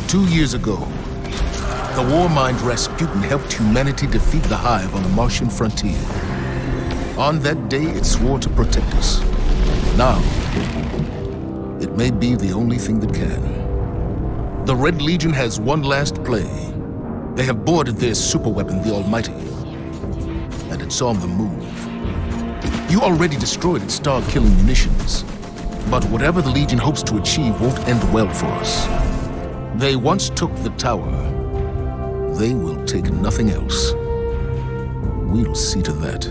2 years ago, the Warmind Rasputin helped humanity defeat the Hive on the Martian frontier. On that day, it swore to protect us. Now, it may be the only thing that can. The Red Legion has one last play. They have boarded their superweapon, the Almighty, and it's on the move. You already destroyed its star-killing munitions, but whatever the Legion hopes to achieve won't end well for us. They once took the tower. They will take nothing else. We'll see to that.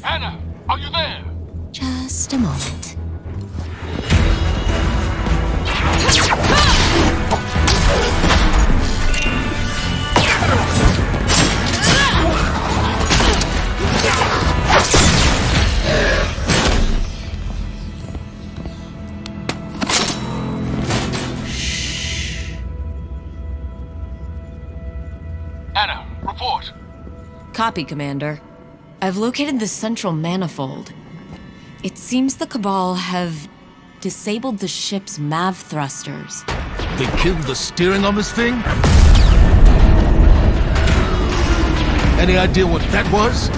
Ana, are you there? Just a moment. Ana, report. Copy, Commander. I've located the central manifold. It seems the Cabal have disabled the ship's MAV thrusters. They killed the steering on this thing? Any idea what that was?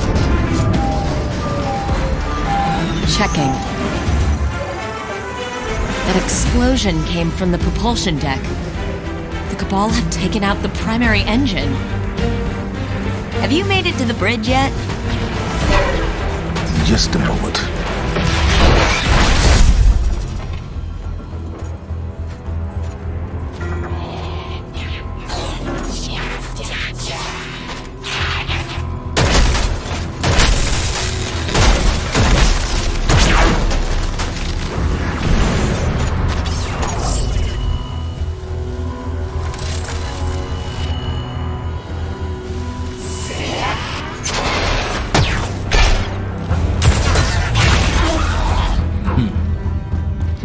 Checking. That explosion came from the propulsion deck. The Cabal have taken out the primary engine. Have you made it to the bridge yet? Just a moment.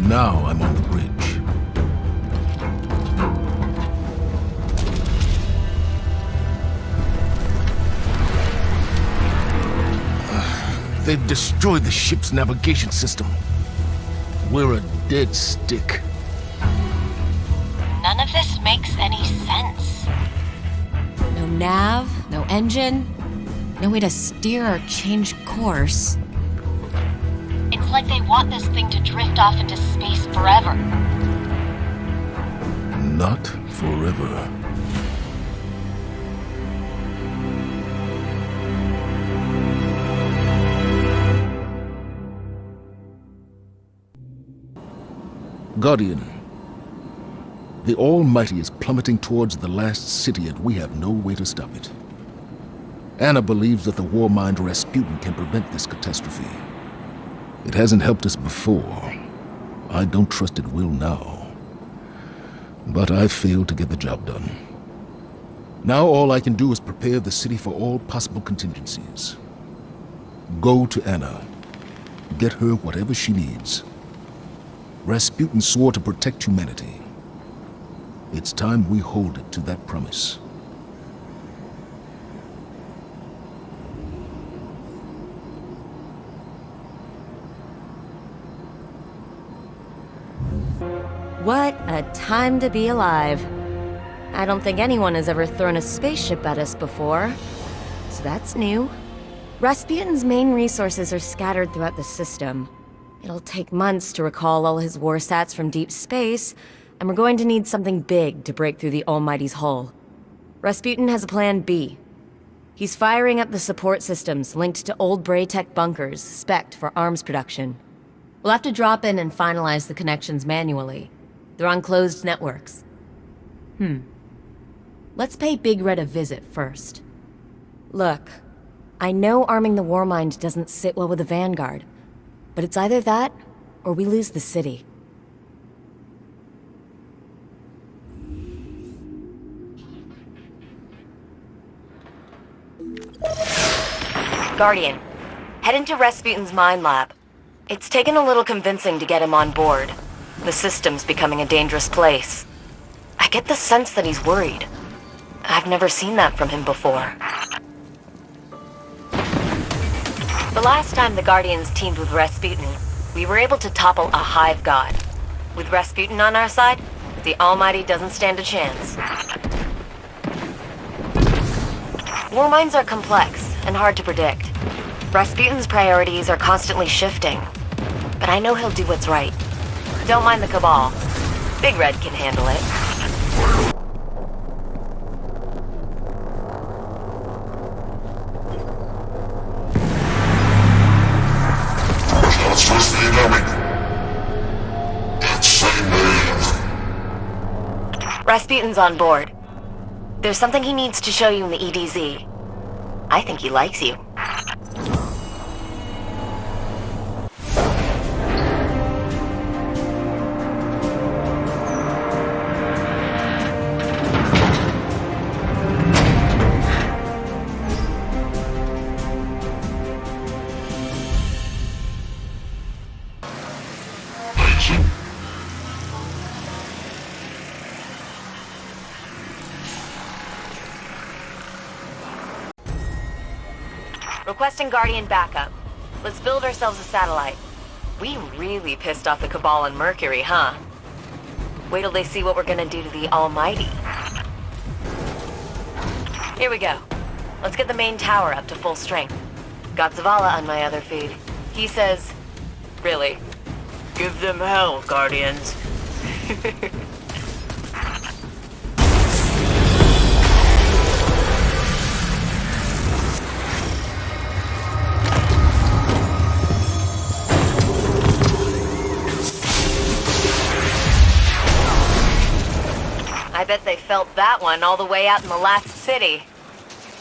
Now I'm on the bridge. They've destroyed the ship's navigation system. We're a dead stick. None of this makes any sense. No nav, no engine, no way to steer or change course. It's like they want this thing to drift off into space forever. Not forever. Guardian, the Almighty is plummeting towards the last city and we have no way to stop it. Ana believes that the Warmind Rasputin can prevent this catastrophe. It hasn't helped us before. I don't trust it will now. But I failed to get the job done. Now all I can do is prepare the city for all possible contingencies. Go to Ana. Get her whatever she needs. Rasputin swore to protect humanity. It's time we hold it to that promise. What a time to be alive. I don't think anyone has ever thrown a spaceship at us before. So that's new. Rasputin's main resources are scattered throughout the system. It'll take months to recall all his Warsats from deep space, and we're going to need something big to break through the Almighty's hull. Rasputin has a plan B. He's firing up the support systems linked to old Bray Tech bunkers, spec'd for arms production. We'll have to drop in and finalize the connections manually. They're on closed networks. Let's pay Big Red a visit first. Look, I know arming the Warmind doesn't sit well with the Vanguard, But it's either that, or we lose the city. Guardian, head into Rasputin's Mindlab. It's taken a little convincing to get him on board. The system's becoming a dangerous place. I get the sense that he's worried. I've never seen that from him before. The last time the Guardians teamed with Rasputin, we were able to topple a hive god. With Rasputin on our side, the Almighty doesn't stand a chance. Warminds are complex and hard to predict. Rasputin's priorities are constantly shifting, but I know he'll do what's right. Don't mind the Cabal. Big Red can handle it. Rasputin's on board. There's something he needs to show you in the EDZ. I think he likes you. Requesting Guardian backup. Let's build ourselves a satellite. We really pissed off the Cabal on Mercury, huh? Wait till they see what we're gonna do to the Almighty. Here we go. Let's get the main tower up to full strength. Got Zavala on my other feed. He says, really, give them hell, Guardians. I bet they felt that one all the way out in the last city.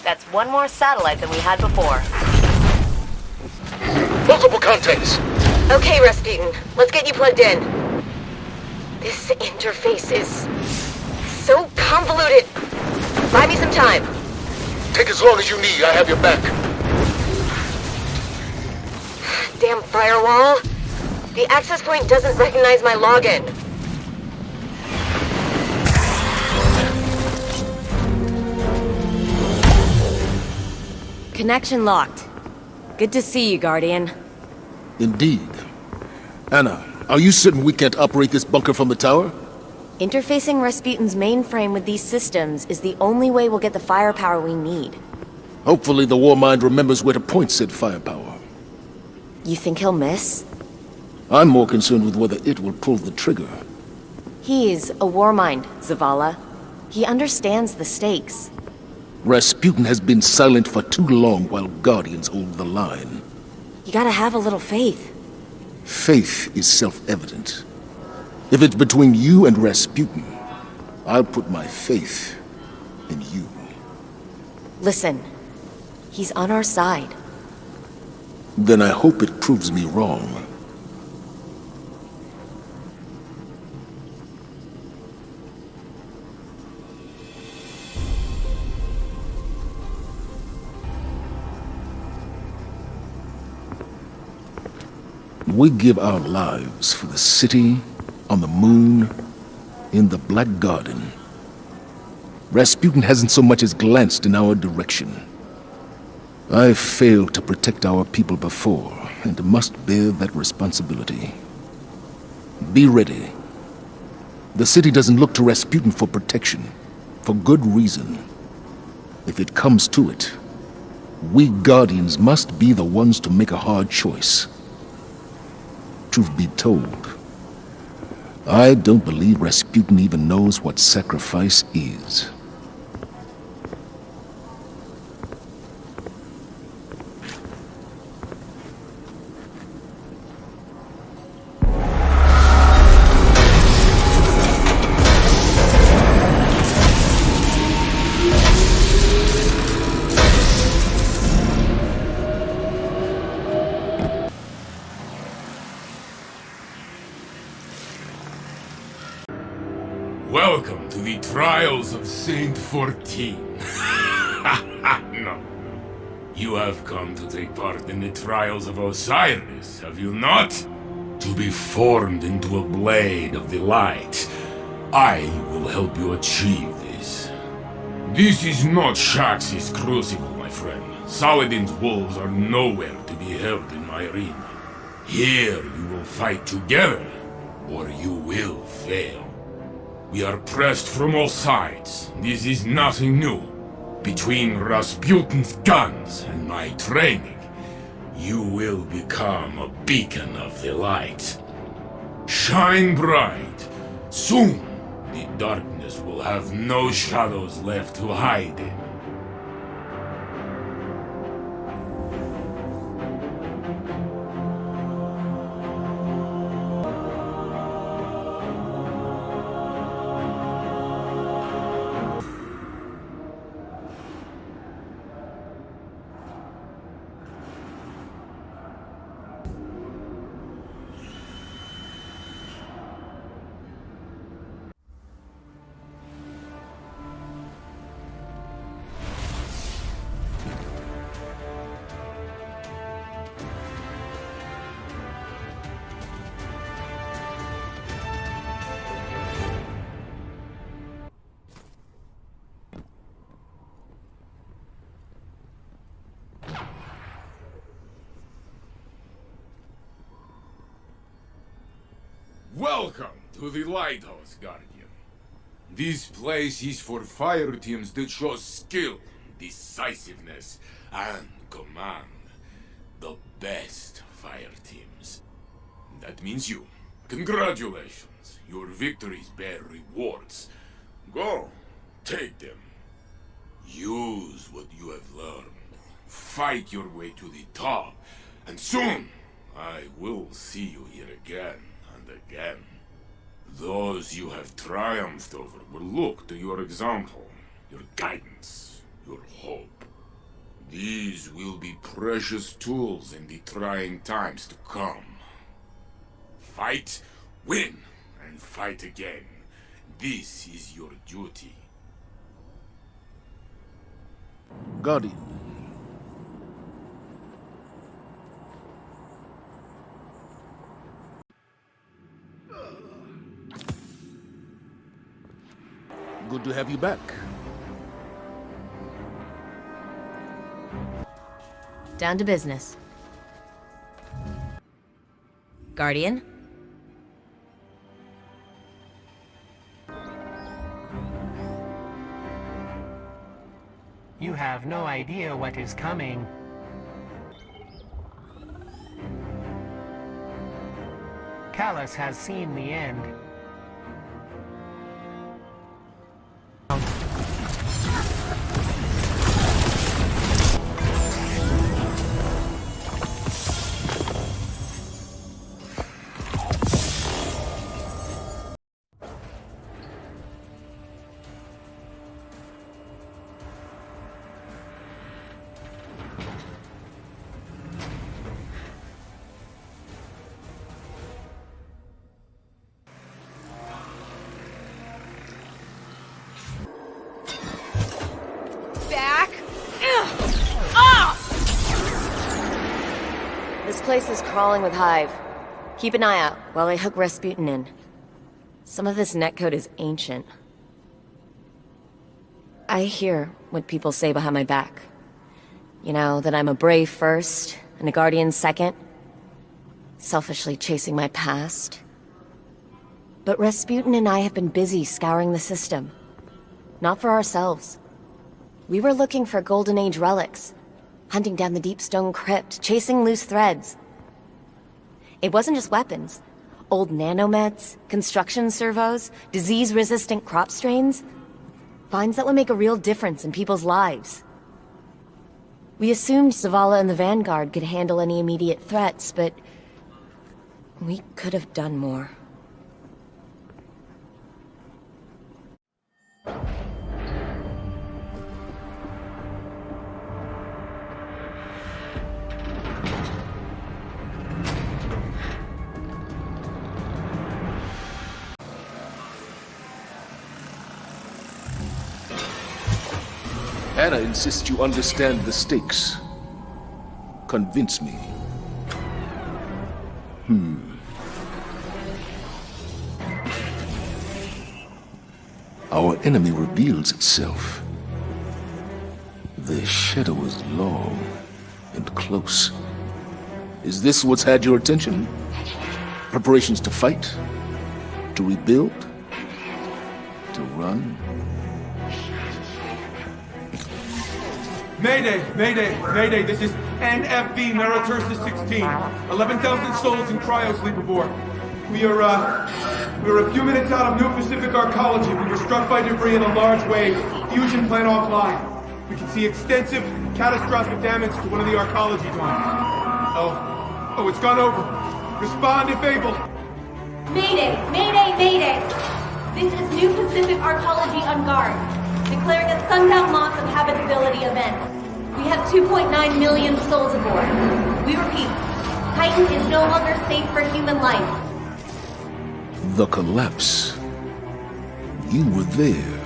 That's one more satellite than we had before. Multiple contacts. Okay, Rasputin. Let's get you plugged in. This interface is so convoluted. Buy me some time. Take as long as you need. I have your back. Damn firewall. The access point doesn't recognize my login. Connection locked. Good to see you, Guardian. Indeed. Ana, are you certain we can't operate this bunker from the tower? Interfacing Rasputin's mainframe with these systems is the only way we'll get the firepower we need. Hopefully the Warmind remembers where to point said firepower. You think he'll miss? I'm more concerned with whether it will pull the trigger. He's a Warmind, Zavala. He understands the stakes. Rasputin has been silent for too long while Guardians hold the line. You gotta have a little faith. Faith is self-evident. If it's between you and Rasputin, I'll put my faith in you. Listen, he's on our side. Then I hope it proves me wrong. We give our lives for the city, on the moon, in the Black Garden. Rasputin hasn't so much as glanced in our direction. I've failed to protect our people before, and must bear that responsibility. Be ready. The city doesn't look to Rasputin for protection, for good reason. If it comes to it, we Guardians must be the ones to make a hard choice. Truth be told, I don't believe Rasputin even knows what sacrifice is. the trials of Saint 14. No. You have come to take part in the trials of Osiris, have you not? To be formed into a blade of the light. I will help you achieve this. This is not Shax's crucible, my friend. Saladin's wolves are nowhere to be held in my arena. Here you will fight together, or you will fail. We are pressed from all sides. This is nothing new. Between Rasputin's guns and my training, you will become a beacon of the light. Shine bright. Soon, the darkness will have no shadows left to hide in. Welcome to the Lighthouse, Guardian. This place is for fire teams that show skill, decisiveness, and command. The best fire teams. That means you. Congratulations. Your victories bear rewards. Go, take them. Use what you have learned. Fight your way to the top. And soon, I will see you here again. Again. Those you have triumphed over will look to your example, your guidance, your hope. These will be precious tools in the trying times to come. Fight, win, and fight again. This is your duty. Guardian. Good to have you back. Down to business. Guardian? You have no idea what is coming. Callus has seen the end. This place is crawling with Hive. Keep an eye out while I hook Rasputin in. Some of this netcode is ancient. I hear what people say behind my back. You know, that I'm a Bray first, and a Guardian second. Selfishly chasing my past. But Rasputin and I have been busy scouring the system. Not for ourselves. We were looking for Golden Age relics. Hunting down the deep stone crypt, chasing loose threads. It wasn't just weapons. Old nanomeds, construction servos, disease-resistant crop strains. Finds that would make a real difference in people's lives. We assumed Zavala and the Vanguard could handle any immediate threats, but we could have done more. Ana insists you understand the stakes. Convince me. Our enemy reveals itself. The shadow is long and close. Is this what's had your attention? Preparations to fight? To rebuild? To run? Mayday! Mayday! Mayday! This is NFB Neurotursis 16. 11,000 souls in cryo-sleep aboard. We're a few minutes out of New Pacific Arcology. We were struck by debris in a large wave. Fusion plant offline. We can see extensive, catastrophic damage to one of the Arcology domes. Oh, it's gone over. Respond if able. Mayday! Mayday! Mayday! This is New Pacific Arcology on guard. Declaring a sundown loss of habitability event. We have 2.9 million souls aboard. We repeat, Titan is no longer safe for human life. The collapse. You were there.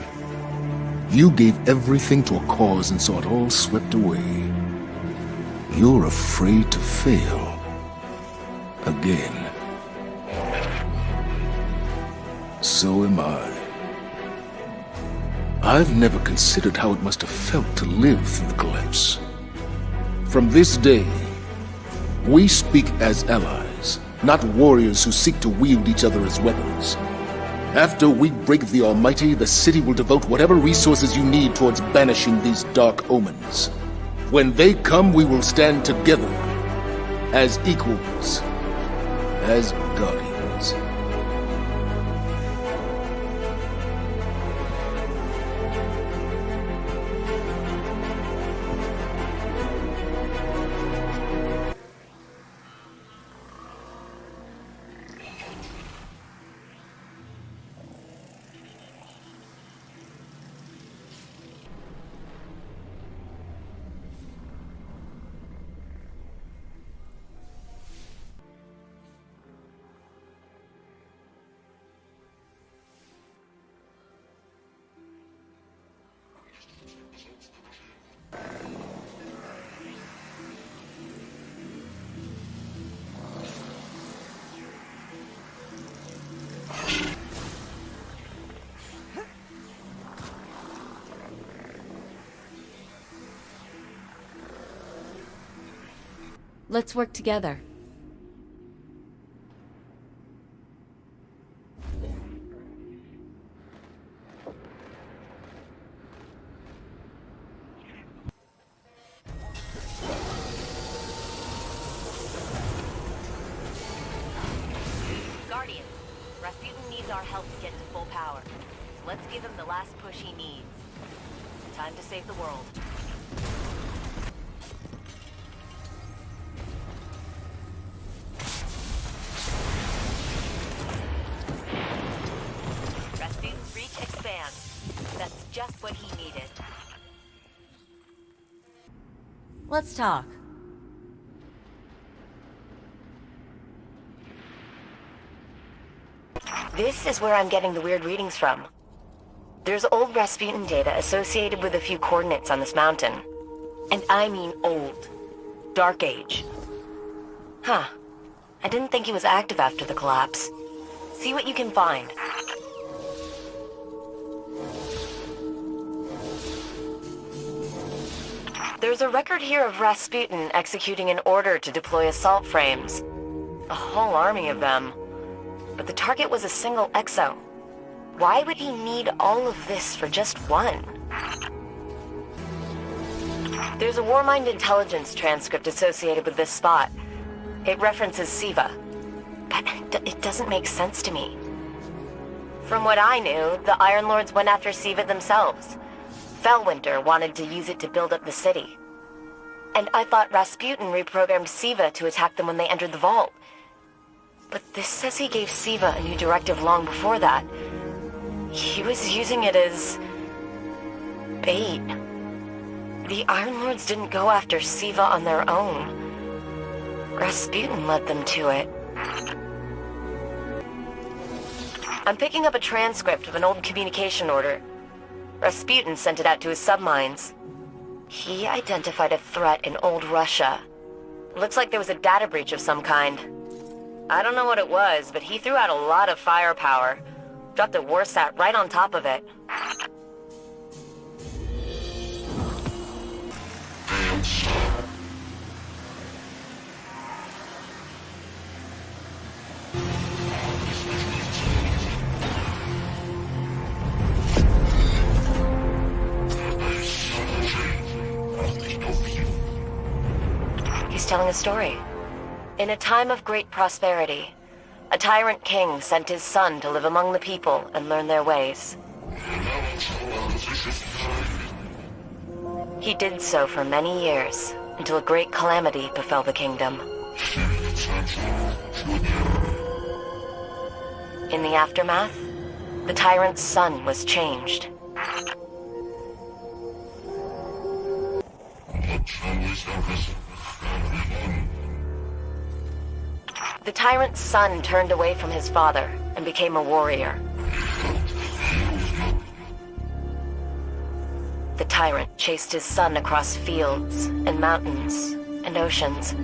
You gave everything to a cause and saw it all swept away. You're afraid to fail. Again. So am I. I've never considered how it must have felt to live through the collapse. From this day, we speak as allies, not warriors who seek to wield each other as weapons. After we break the Almighty, the city will devote whatever resources you need towards banishing these dark omens. When they come, we will stand together, as equals, as guardians. Let's work together. Guardian, Rasputin needs our help to get to full power. Let's give him the last push he needs. Time to save the world. Rasputin's reach expands. That's just what he needed. Let's talk. This is where I'm getting the weird readings from. There's old Rasputin data associated with a few coordinates on this mountain. And I mean old. Dark Age. Huh. I didn't think he was active after the collapse. See what you can find. There's a record here of Rasputin executing an order to deploy assault frames. A whole army of them. But the target was a single exo. Why would he need all of this for just one? There's a Warmind intelligence transcript associated with this spot. It references Siva. But it doesn't make sense to me. From what I knew, the Iron Lords went after Siva themselves. Fellwinter wanted to use it to build up the city. And I thought Rasputin reprogrammed Siva to attack them when they entered the vault. But this says he gave Siva a new directive long before that. He was using it as bait. The Iron Lords didn't go after Siva on their own. Rasputin led them to it. I'm picking up a transcript of an old communication order. Rasputin sent it out to his submines. He identified a threat in old Russia. Looks like there was a data breach of some kind. I don't know what it was, but he threw out a lot of firepower. Dropped a Warsat right on top of it. He's telling a story. In a time of great prosperity, a tyrant king sent his son to live among the people and learn their ways. He did so for many years, until a great calamity befell the kingdom. In the aftermath, the tyrant's son was changed. The tyrant's son turned away from his father and became a warrior. The tyrant chased his son across fields and mountains and oceans.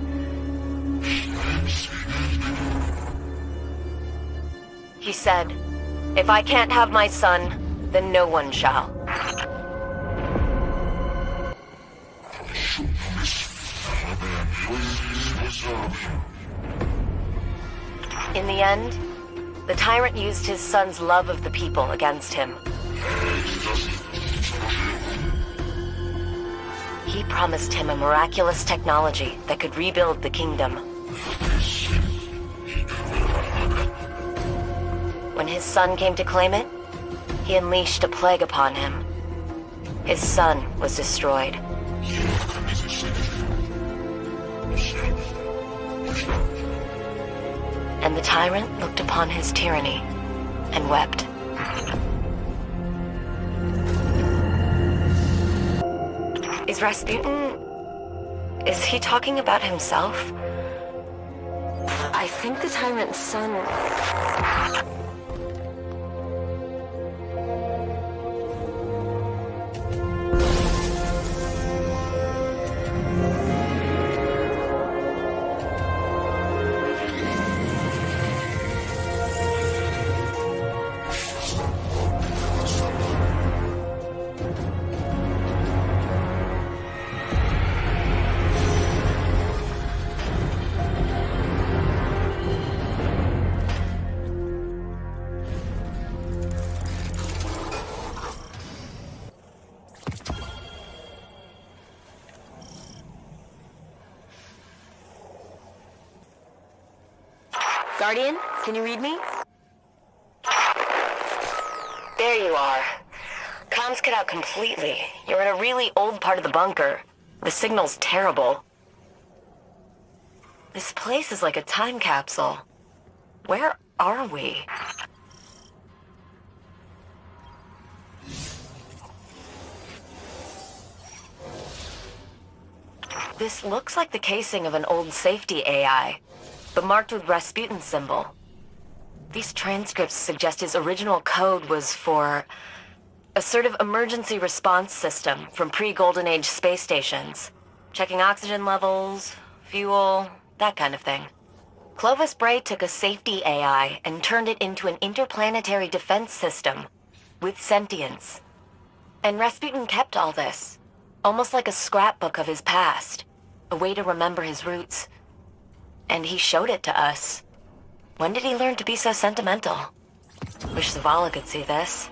He said, "If I can't have my son, then no one shall." In the end, the tyrant used his son's love of the people against him. He promised him a miraculous technology that could rebuild the kingdom. When his son came to claim it, he unleashed a plague upon him. His son was destroyed. And the tyrant looked upon his tyranny and wept. Is Rasputin... is he talking about himself? I think the tyrant's son... Guardian, can you read me? There you are. Comms cut out completely. You're in a really old part of the bunker. The signal's terrible. This place is like a time capsule. Where are we? This looks like the casing of an old safety AI, but marked with Rasputin's symbol. These transcripts suggest his original code was for a sort of emergency response system from pre-Golden Age space stations. Checking oxygen levels, fuel, that kind of thing. Clovis Bray took a safety AI and turned it into an interplanetary defense system with sentience. And Rasputin kept all this, almost like a scrapbook of his past, a way to remember his roots. And he showed it to us. When did he learn to be so sentimental? Wish Zavala could see this.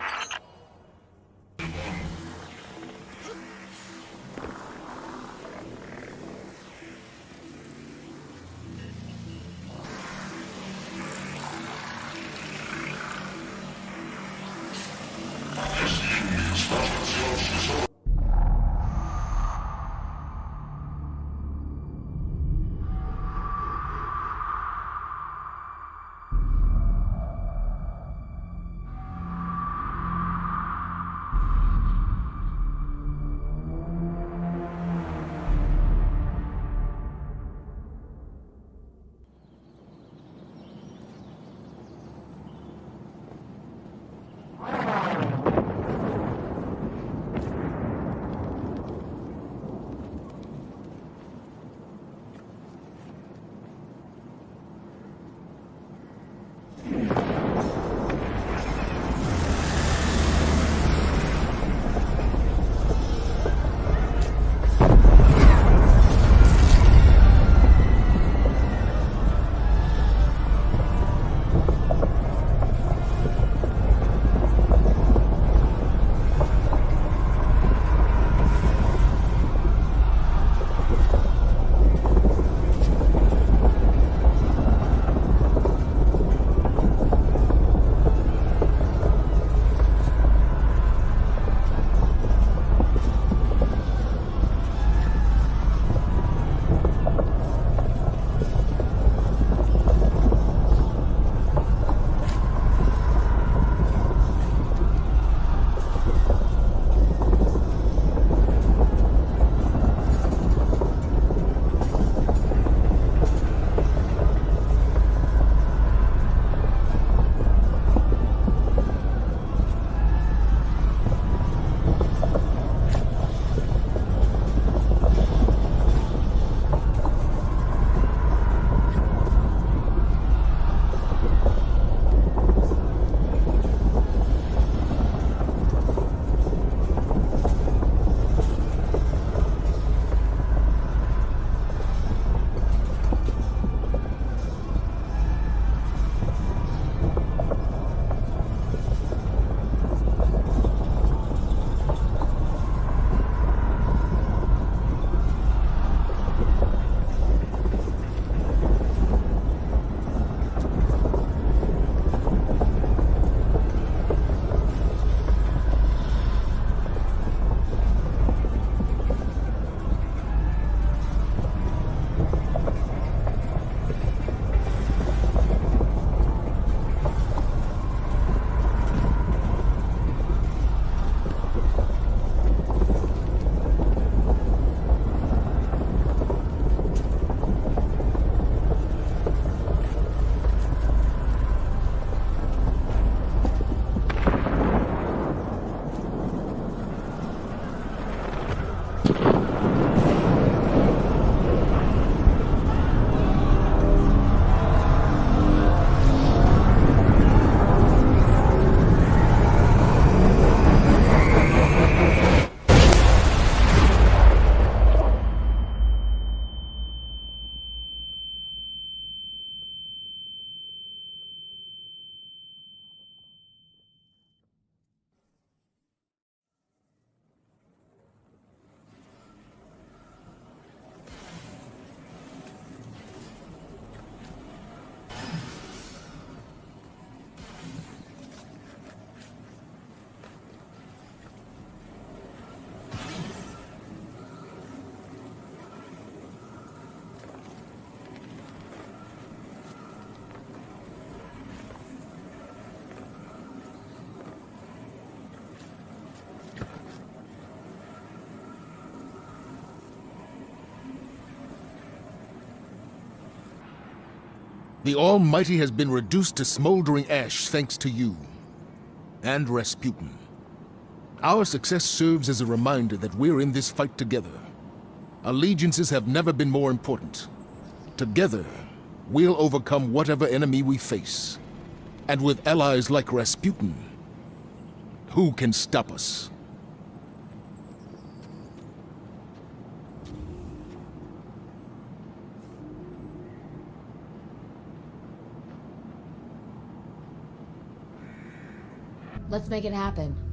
The Almighty has been reduced to smoldering ash thanks to you. And Rasputin. Our success serves as a reminder that we're in this fight together. Allegiances have never been more important. Together, we'll overcome whatever enemy we face. And with allies like Rasputin, who can stop us? Let's make it happen.